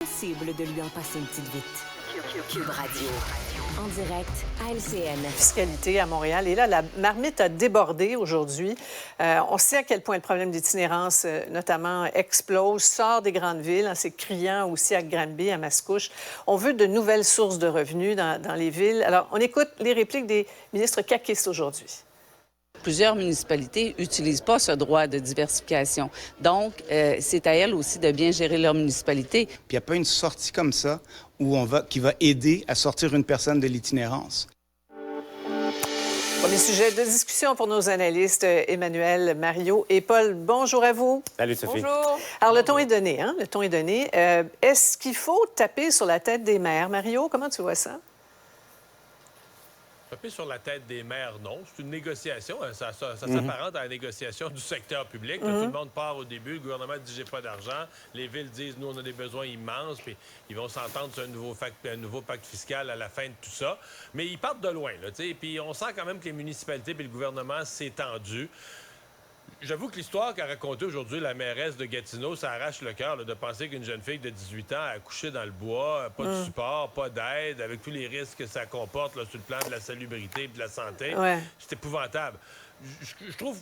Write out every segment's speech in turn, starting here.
Impossible de lui en passer une petite vite. Cube Radio. En direct à LCN. Fiscalité à Montréal. Et là, la marmite a débordé aujourd'hui. On sait à quel point le problème d'itinérance, notamment, explose, sort des grandes villes. C'est criant aussi à Granby, à Mascouche. On veut de nouvelles sources de revenus dans les villes. Alors, on écoute les répliques des ministres caquistes aujourd'hui. Plusieurs municipalités n'utilisent pas ce droit de diversification. Donc, c'est à elles aussi de bien gérer leur municipalité. Puis il n'y a pas une sortie comme ça qui va aider à sortir une personne de l'itinérance. Premier sujet de discussion pour nos analystes, Emmanuel, Mario et Paul. Bonjour à vous. Salut, Sophie. Bonjour. Alors, le ton est donné, hein? Le ton est donné. Est-ce qu'il faut taper sur la tête des maires? Mario, comment tu vois ça? Taper sur la tête des maires, non. C'est une négociation. Ça s'apparente à la négociation du secteur public. Tout le monde part au début. Le gouvernement dit « j'ai pas d'argent ». Les villes disent « nous, on a des besoins immenses ». Puis ils vont s'entendre sur un nouveau pacte fiscal à la fin de tout ça. Mais ils partent de loin, là, tu sais. Puis on sent quand même que les municipalités et le gouvernement s'est tendu. J'avoue que l'histoire qu'a racontée aujourd'hui la mairesse de Gatineau, ça arrache le cœur de penser qu'une jeune fille de 18 ans a accouché dans le bois, pas de support, pas d'aide, avec tous les risques que ça comporte là, sur le plan de la salubrité et de la santé. Ouais. C'est épouvantable. Je trouve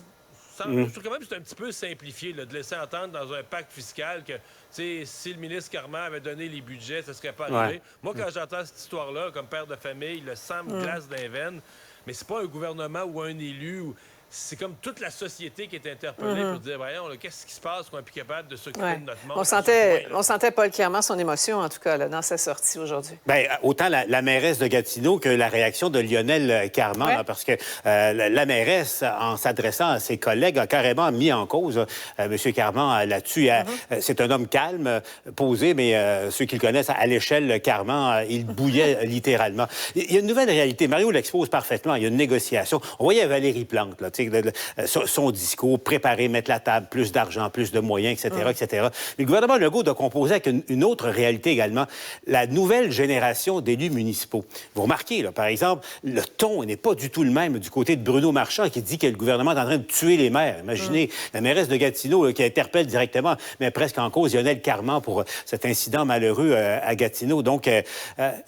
quand même que c'est un petit peu simplifié là, de laisser entendre dans un pacte fiscal que si le ministre Carman avait donné les budgets, ça serait pas arrivé. Moi, quand j'entends cette histoire-là, comme père de famille, le sang me glace dans les veines, mais c'est pas un gouvernement ou un élu c'est comme toute la société qui est interpellée pour dire, voyons, qu'est-ce qui se passe qu'on n'est plus capable de s'occuper de notre monde? On sentait Paul clairement son émotion, en tout cas, là, dans sa sortie aujourd'hui. Bien, autant la mairesse de Gatineau que la réaction de Lionel Carman, là, parce que la mairesse, en s'adressant à ses collègues, a carrément mis en cause M. Carman là-dessus. C'est un homme calme, posé, mais ceux qui le connaissent, à l'échelle Carman, il bouillait littéralement. Il y a une nouvelle réalité. Mario l'expose parfaitement. Il y a une négociation. On voyait Valérie Plante, là, son discours, préparer, mettre la table, plus d'argent, plus de moyens, etc., etc. Mais le gouvernement Legault doit composer avec une autre réalité également, la nouvelle génération d'élus municipaux. Vous remarquez, là, par exemple, le ton n'est pas du tout le même du côté de Bruno Marchand qui dit que le gouvernement est en train de tuer les maires. Imaginez la mairesse de Gatineau là, qui interpelle directement, mais presque en cause, Lionel Carman pour cet incident malheureux à Gatineau. Donc, il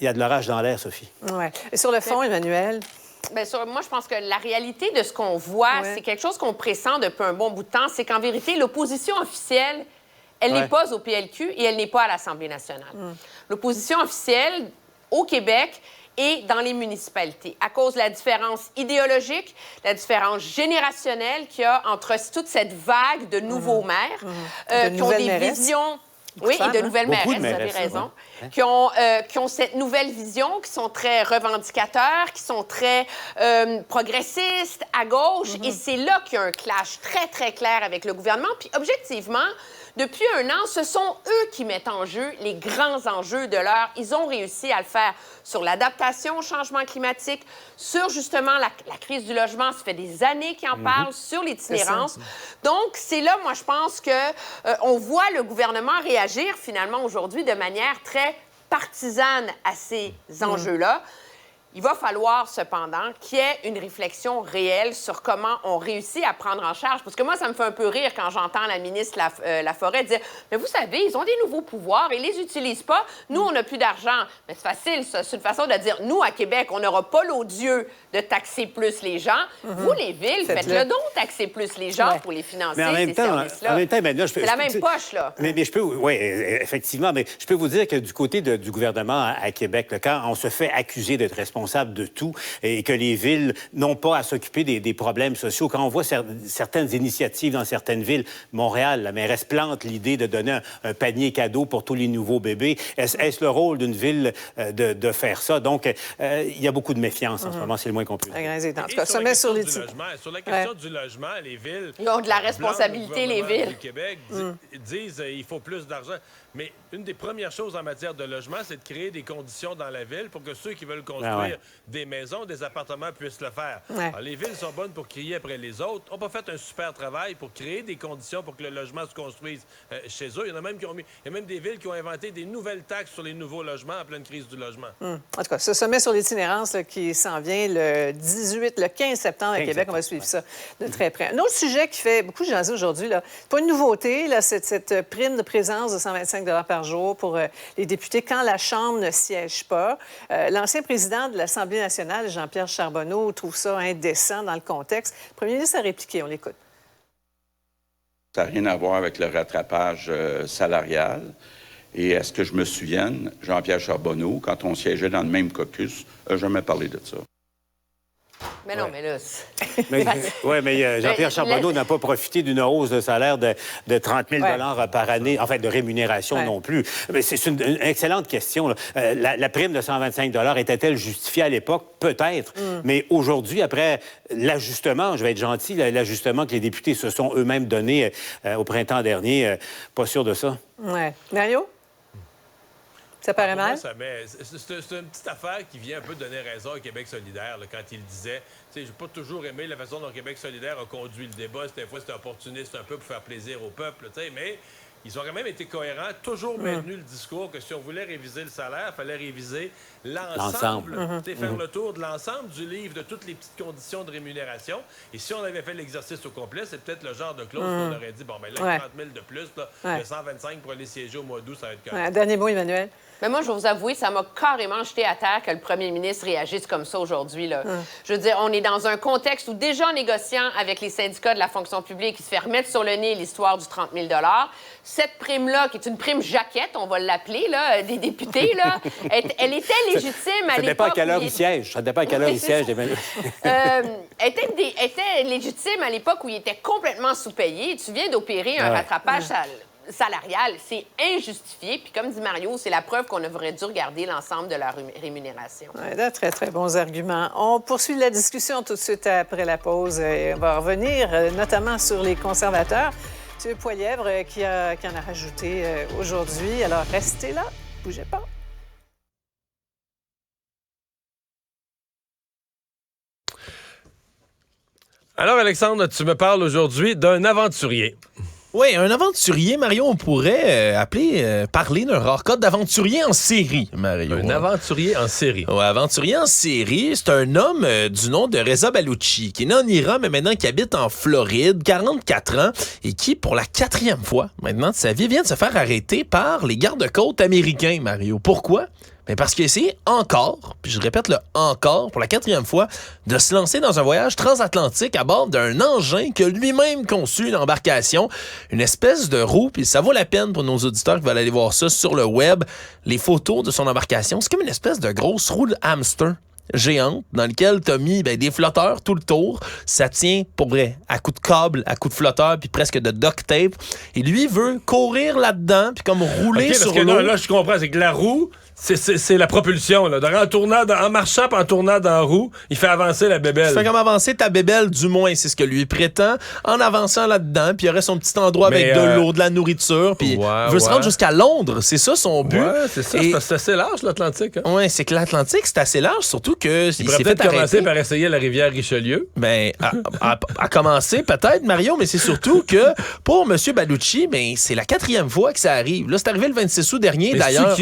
y a de l'orage dans l'air, Sophie. Oui. Et sur le fond, Emmanuel? Bien, moi, je pense que la réalité de ce qu'on voit, c'est quelque chose qu'on pressent depuis un bon bout de temps. C'est qu'en vérité, l'opposition officielle, elle n'est pas au PLQ et elle n'est pas à l'Assemblée nationale. L'opposition officielle au Québec et dans les municipalités, à cause de la différence idéologique, la différence générationnelle qu'il y a entre toute cette vague de nouveaux maires qui ont des visions... Oui, et de nouvelles maires, vous avez raison, qui ont cette nouvelle vision, qui sont très revendicateurs, qui sont très progressistes, à gauche. Et c'est là qu'il y a un clash très, très clair avec le gouvernement. Puis, objectivement, depuis un an, ce sont eux qui mettent en jeu les grands enjeux de l'heure. Ils ont réussi à le faire sur l'adaptation au changement climatique, sur justement la crise du logement. Ça fait des années qu'ils en parlent, sur l'itinérance. Donc, c'est là, moi, je pense qu'on voit le gouvernement réagir finalement aujourd'hui de manière très partisane à ces enjeux-là. Il va falloir, cependant, qu'il y ait une réflexion réelle sur comment on réussit à prendre en charge. Parce que moi, ça me fait un peu rire quand j'entends la ministre Laforêt dire « Mais vous savez, ils ont des nouveaux pouvoirs et ils les utilisent pas. Nous, on n'a plus d'argent. » Mais c'est facile, ça. C'est une façon de dire « Nous, à Québec, on n'aura pas l'odieux de taxer plus les gens. Vous, les villes, faites-le donc, taxer plus les gens pour les financer, ces services-là. » C'est la même poche, là. Mais je peux... Oui, effectivement. Mais je peux vous dire que du côté du gouvernement à Québec, là, quand on se fait accuser d'être responsable de tout et que les villes n'ont pas à s'occuper des problèmes sociaux. Quand on voit certaines initiatives dans certaines villes, Montréal, la mairesse Plante l'idée de donner un panier cadeau pour tous les nouveaux bébés. Est-ce le rôle d'une ville de faire ça? Donc, il y a beaucoup de méfiance en ce moment, c'est le moins qu'on peut dire. En tout cas, ça met sur les sur la question du logement, les villes... Ils ont de la responsabilité, les villes. Du Québec disent il faut plus d'argent. Mais une des premières choses en matière de logement, c'est de créer des conditions dans la ville pour que ceux qui veulent construire des maisons, des appartements puissent le faire. Alors, les villes sont bonnes pour crier après les autres. On n'a pas fait un super travail pour créer des conditions pour que le logement se construise chez eux. Il y en a même il y a même des villes qui ont inventé des nouvelles taxes sur les nouveaux logements en pleine crise du logement. En tout cas, ce sommet sur l'itinérance qui s'en vient le 15 septembre à Québec. On va suivre ça de très près. Un autre sujet qui fait beaucoup jaser aujourd'hui, c'est pas une nouveauté, là, cette prime de présence de 125 125 $ par jour pour les députés quand la Chambre ne siège pas. L'ancien président de l'Assemblée nationale, Jean-Pierre Charbonneau, trouve ça indécent dans le contexte. Le premier ministre a répliqué, on l'écoute. Ça n'a rien à voir avec le rattrapage salarial. Et est-ce que je me souvienne, Jean-Pierre Charbonneau, quand on siégeait dans le même caucus, n'a jamais parlé de ça. Mais non, mais là... mais Jean-Pierre Charbonneau n'a pas profité d'une hausse de salaire de 30 000 $ par année, en fait, de rémunération non plus. Mais c'est une excellente question. La prime de 125 $ était-elle justifiée à l'époque? Peut-être. Mais aujourd'hui, après l'ajustement, je vais être gentil, l'ajustement que les députés se sont eux-mêmes donné au printemps dernier, pas sûr de ça. Oui. Mario? Ça paraît mal? C'est une petite affaire qui vient un peu donner raison à Québec solidaire, là, quand il disait, tu sais, j'ai pas toujours aimé la façon dont Québec solidaire a conduit le débat. Des fois, c'était opportuniste un peu pour faire plaisir au peuple, tu sais, mais ils ont quand même été cohérents, toujours maintenu le discours que si on voulait réviser le salaire, il fallait réviser l'ensemble. Faire le tour de l'ensemble du livre, de toutes les petites conditions de rémunération. Et si on avait fait l'exercice au complet, c'est peut-être le genre de clause qu'on aurait dit, bon, ben là, 30 000 de plus, là, le 125 pour aller siéger au mois d'août, ça va être correct. Dernier mot, Emmanuel. Mais moi, je vais vous avouer, ça m'a carrément jeté à terre que le premier ministre réagisse comme ça aujourd'hui, là. Je veux dire, on est dans un contexte où, déjà en négociant avec les syndicats de la fonction publique, il se fait remettre sur le nez l'histoire du 30 000 $. Cette prime-là, qui est une prime jaquette, on va l'appeler, là, des députés, là, elle était légitime à l'époque. Ça dépend à quelle heure il siège. Ça dépend à quelle heure il siège, Emmanuel. était légitime à l'époque où il était complètement sous-payé. Tu viens d'opérer un rattrapage salarial. C'est injustifié. Puis comme dit Mario, c'est la preuve qu'on aurait dû regarder l'ensemble de leur rémunération. Oui, très, très bons arguments. On poursuit la discussion tout de suite après la pause. Et on va revenir notamment sur les conservateurs. M. Poilièvre qui en a rajouté aujourd'hui. Alors, restez là. Bougez pas. Alors, Alexandre, tu me parles aujourd'hui d'un aventurier. Oui, un aventurier, Mario, on pourrait parler d'un rare cas d'aventurier en série, Mario. Un aventurier en série. Oui, aventurier en série, c'est un homme du nom de Reza Balouchi, qui est né en Iran, mais maintenant qui habite en Floride, 44 ans, et qui, pour la 4e fois maintenant de sa vie, vient de se faire arrêter par les gardes-côtes américains, Mario. Pourquoi? Mais parce qu'il a essayé encore, puis je répète le encore, pour la 4e fois, de se lancer dans un voyage transatlantique à bord d'un engin que lui-même conçu, une embarcation, une espèce de roue, puis ça vaut la peine pour nos auditeurs qui veulent aller voir ça sur le web, les photos de son embarcation. C'est comme une espèce de grosse roue de hamster géante dans lequel t'as mis des flotteurs tout le tour. Ça tient pour vrai à coups de câble, à coups de flotteurs, puis presque de duct tape. Et lui veut courir là-dedans, puis comme rouler sur l'eau. Non, là, je comprends, c'est que la roue, c'est la propulsion. Là. En marchant et en tournant dans la roue, il fait avancer la bébelle. Il fait comme avancer ta bébelle, du moins, c'est ce que lui prétend, en avançant là-dedans, puis il y aurait son petit endroit avec de l'eau, de la nourriture, puis il veut se rendre jusqu'à Londres. C'est ça son but. Ouais, c'est ça. Et... C'est assez large, l'Atlantique. Hein? Oui, c'est que l'Atlantique, c'est assez large, surtout que il pourrait peut-être commencer par essayer la rivière Richelieu. À commencer, peut-être, Mario, mais c'est surtout que pour M. Balouchi, c'est la 4e fois que ça arrive. Là, c'est arrivé le 26 août dernier, d'ailleurs.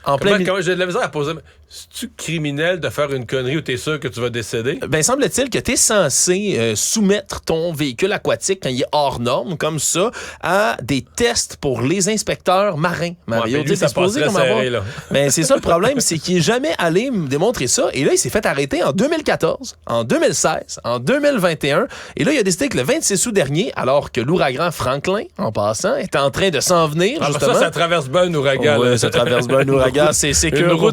Comment j'ai de la misère à poser... C'est-tu criminel de faire une connerie où t'es sûr que tu vas décéder? Semble-t-il que t'es censé soumettre ton véhicule aquatique quand il est hors norme, comme ça, à des tests pour les inspecteurs marins. Mario, lui, ça passerait serré, là. C'est ça le problème, c'est qu'il n'est jamais allé me démontrer ça. Et là, il s'est fait arrêter en 2014, en 2016, en 2021. Et là, il a décidé que le 26 août dernier, alors que l'ouragan Franklin, en passant, était en train de s'en venir, justement. Ça traverse bien un ouragan. Oui, ça traverse bien un ouragan. C'est que roue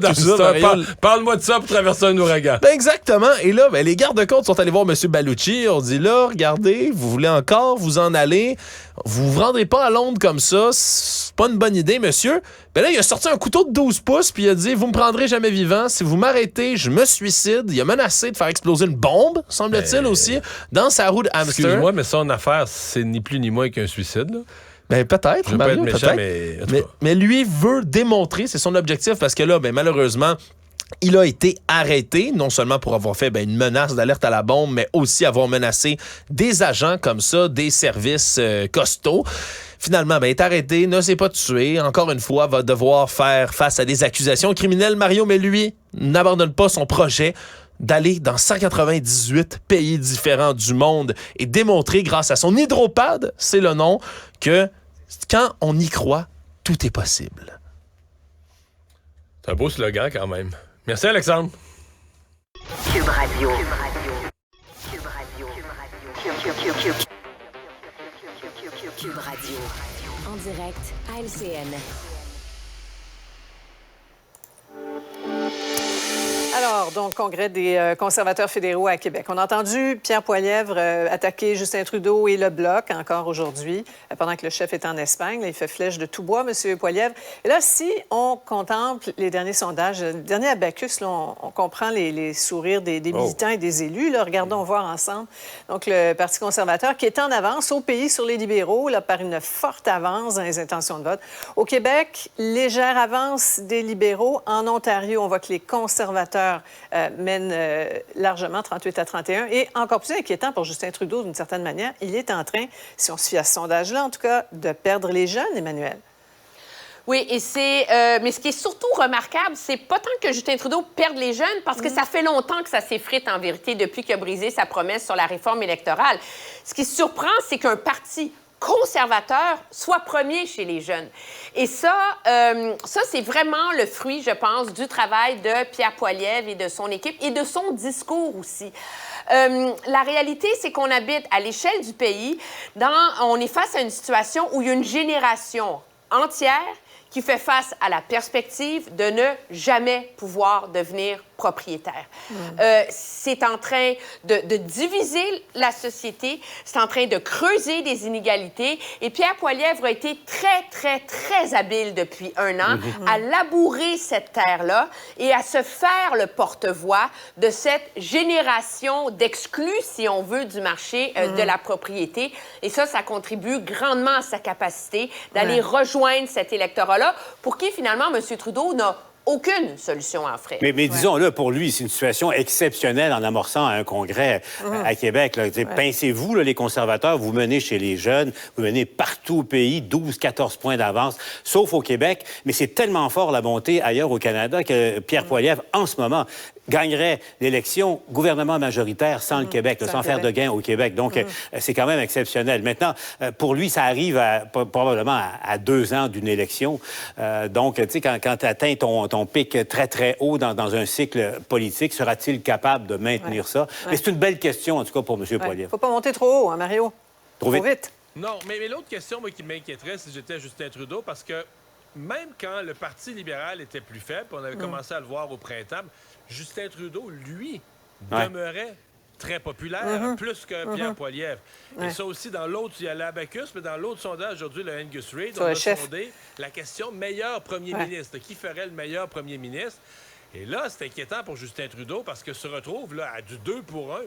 Parle-moi de ça pour traverser un ouragan. Exactement. Et là, les gardes-côtes sont allés voir M. Balouchi. On dit là, regardez, vous voulez encore vous en aller. Vous vous rendrez pas à Londres comme ça. C'est pas une bonne idée, monsieur. Là, il a sorti un couteau de 12 pouces puis il a dit, vous me prendrez jamais vivant. Si vous m'arrêtez, je me suicide. Il a menacé de faire exploser une bombe, semble-t-il aussi, dans sa roue de hamster. Excuse-moi, mais son affaire, c'est ni plus ni moins qu'un suicide, là. Peut-être, Mario, méchant, mais lui veut démontrer, c'est son objectif, parce que là, malheureusement, il a été arrêté, non seulement pour avoir fait une menace d'alerte à la bombe, mais aussi avoir menacé des agents comme ça, des services costauds. Finalement, il est arrêté, ne s'est pas tué. Encore une fois, va devoir faire face à des accusations criminelles, Mario, mais lui n'abandonne pas son projet d'aller dans 198 pays différents du monde et démontrer grâce à son hydropad, c'est le nom, que quand on y croit, tout est possible. C'est un beau slogan quand même. Merci Alexandre. Cube Radio. Cube Radio. En direct à LCN. Alors, donc, congrès des conservateurs fédéraux à Québec. On a entendu Pierre Poilievre attaquer Justin Trudeau et le Bloc encore aujourd'hui, pendant que le chef est en Espagne. Là, il fait flèche de tout bois, M. Poilievre. Et là, si on contemple les derniers sondages, le dernier abacus, là, on comprend les sourires des militants et des élus. Là, regardons voir ensemble. Donc, le Parti conservateur qui est en avance au pays sur les libéraux, là, par une forte avance dans les intentions de vote. Au Québec, légère avance des libéraux. En Ontario, on voit que les conservateurs mène largement 38-31. Et encore plus inquiétant pour Justin Trudeau, d'une certaine manière, il est en train, si on se fie à ce sondage-là, en tout cas, de perdre les jeunes, Emmanuel. Oui, et mais ce qui est surtout remarquable, c'est pas tant que Justin Trudeau perde les jeunes, parce que ça fait longtemps que ça s'effrite, en vérité, depuis qu'il a brisé sa promesse sur la réforme électorale. Ce qui surprend, c'est qu'un parti conservateur soit premier chez les jeunes. Et ça c'est vraiment le fruit, je pense, du travail de Pierre Poilievre et de son équipe et de son discours aussi. La réalité, c'est qu'on habite à l'échelle du pays, on est face à une situation où il y a une génération entière qui fait face à la perspective de ne jamais pouvoir devenir propriétaire. C'est en train de diviser la société, c'est en train de creuser des inégalités. Et Pierre Poilievre a été très, très, très habile depuis un an à labourer cette terre-là et à se faire le porte-voix de cette génération d'exclus, si on veut, du marché de la propriété. Et ça contribue grandement à sa capacité d'aller rejoindre cet électorat-là, pour qui, finalement, M. Trudeau n'a aucune solution en frais. Mais disons-le, pour lui, c'est une situation exceptionnelle en amorçant un congrès à Québec. Là. Pincez-vous, là, les conservateurs, vous menez chez les jeunes, vous menez partout au pays, 12-14 points d'avance, sauf au Québec. Mais c'est tellement fort la montée ailleurs au Canada que Pierre Poilievre, en ce moment, gagnerait l'élection gouvernement majoritaire sans le Québec, sans faire de gain au Québec. Donc, c'est quand même exceptionnel. Maintenant, pour lui, ça arrive probablement à 2 ans d'une élection. Donc, tu sais, quand tu atteins ton pic très, très haut dans un cycle politique, sera-t-il capable de maintenir ça? Mais c'est une belle question, en tout cas, pour M. Poilievre. Il ne faut pas monter trop haut, hein, Mario? Trop vite. Non, mais l'autre question, moi, qui m'inquiéterait si j'étais Justin Trudeau, parce que même quand le Parti libéral était plus faible, on avait commencé à le voir au printemps, Justin Trudeau, lui, demeurait très populaire, plus que Pierre Poilievre. Et ça aussi, dans l'autre, il y a l'abacus, mais dans l'autre sondage aujourd'hui, le Angus Reid, on a sondé la question meilleur premier ministre. Qui ferait le meilleur premier ministre? Et là, c'est inquiétant pour Justin Trudeau parce que se retrouve là, à du 2 pour 1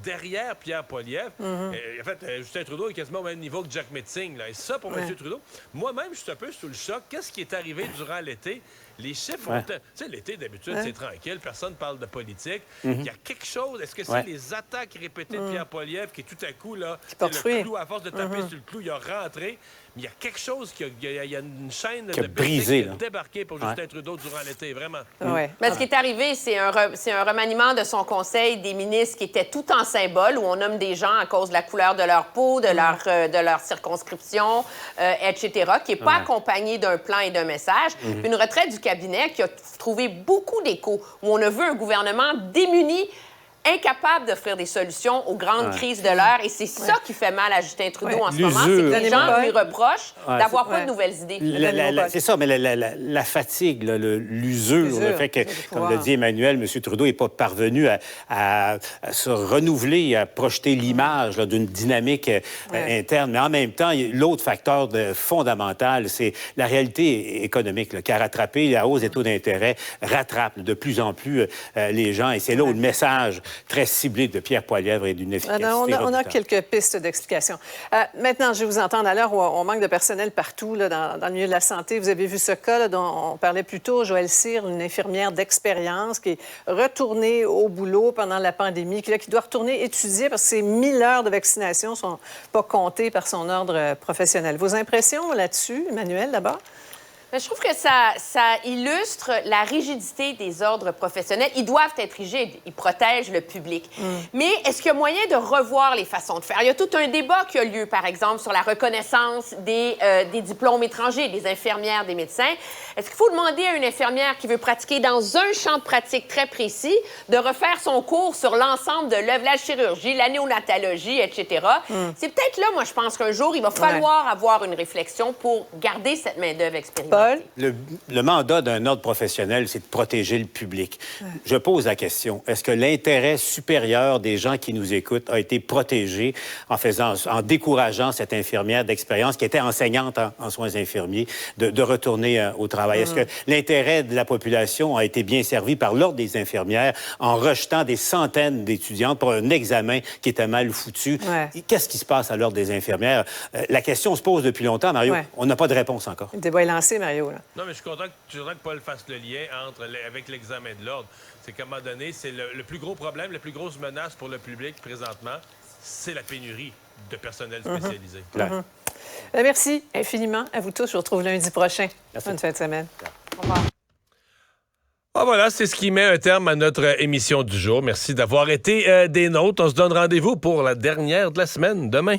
derrière Pierre Poilievre. En fait, Justin Trudeau est quasiment au même niveau que Jack Metzing. Là. Et ça, pour M. Trudeau, moi-même, je suis un peu sous le choc. Qu'est-ce qui est arrivé durant l'été? Les chiffres ont... Tu sais, l'été, d'habitude, c'est tranquille. Personne ne parle de politique. Il y a quelque chose... Est-ce que c'est les attaques répétées de Pierre Poilievre qui, tout à coup, là, le clou, à force de taper sur le clou, il a rentré? Mais il y a quelque chose il y a une chaîne de brisé, qui a débarqué pour Justin Trudeau durant l'été, vraiment. Mais ce qui est arrivé, c'est un remaniement de son conseil des ministres qui était tout en symbole, où on nomme des gens à cause de la couleur de leur peau, de leur circonscription, etc., qui n'est pas accompagné d'un plan et d'un message. Puis une retraite du cabinet qui a trouvé beaucoup d'écho, où on a vu un gouvernement démuni, incapable d'offrir des solutions aux grandes crises de l'heure. Et c'est ça qui fait mal à Justin Trudeau en ce moment, c'est que les gens lui reprochent d'avoir pas de nouvelles idées. C'est ça, mais la fatigue, l'usure, le fait que, comme l'a dit Emmanuel, M. Trudeau n'est pas parvenu à se renouveler, à projeter l'image d'une dynamique interne. Mais en même temps, l'autre facteur fondamental, c'est la réalité économique qui a rattrapé la hausse des taux d'intérêt, rattrape de plus en plus les gens. Et c'est là où le message très ciblé de Pierre Poilievre et d'une efficacité on a quelques pistes d'explication. Maintenant, je vais vous entendre à l'heure où on manque de personnel partout là, dans le milieu de la santé. Vous avez vu ce cas là, dont on parlait plus tôt, Joëlle Cyr, une infirmière d'expérience qui est retournée au boulot pendant la pandémie, qui doit retourner étudier parce que ses 1000 heures de vaccination ne sont pas comptées par son ordre professionnel. Vos impressions là-dessus, Emmanuel, d'abord? Mais je trouve que ça illustre la rigidité des ordres professionnels. Ils doivent être rigides. Ils protègent le public. Mais est-ce qu'il y a moyen de revoir les façons de faire? Il y a tout un débat qui a lieu, par exemple, sur la reconnaissance des diplômes étrangers, des infirmières, des médecins. Est-ce qu'il faut demander à une infirmière qui veut pratiquer dans un champ de pratique très précis de refaire son cours sur l'ensemble de l'œuvre, la chirurgie, la néonatologie, etc.? C'est peut-être là, moi, je pense qu'un jour, il va falloir avoir une réflexion pour garder cette main-d'œuvre expérimentée. Le mandat d'un ordre professionnel, c'est de protéger le public. Je pose la question, est-ce que l'intérêt supérieur des gens qui nous écoutent a été protégé en décourageant cette infirmière d'expérience qui était enseignante en soins infirmiers de retourner au travail? Est-ce que l'intérêt de la population a été bien servi par l'ordre des infirmières en rejetant des centaines d'étudiantes pour un examen qui était mal foutu? Qu'est-ce qui se passe à l'ordre des infirmières? La question se pose depuis longtemps, Mario. On n'a pas de réponse encore. Le débat est lancé, Mario. Là. Non, mais je suis content que Paul fasse le lien avec l'examen de l'ordre. C'est qu'à un moment donné, c'est le plus gros problème, la plus grosse menace pour le public présentement, c'est la pénurie de personnel spécialisé. Merci infiniment à vous tous. Je vous retrouve lundi prochain. Bonne fin de semaine. Au revoir. Ah, voilà, c'est ce qui met un terme à notre émission du jour. Merci d'avoir été des nôtres. On se donne rendez-vous pour la dernière de la semaine, demain.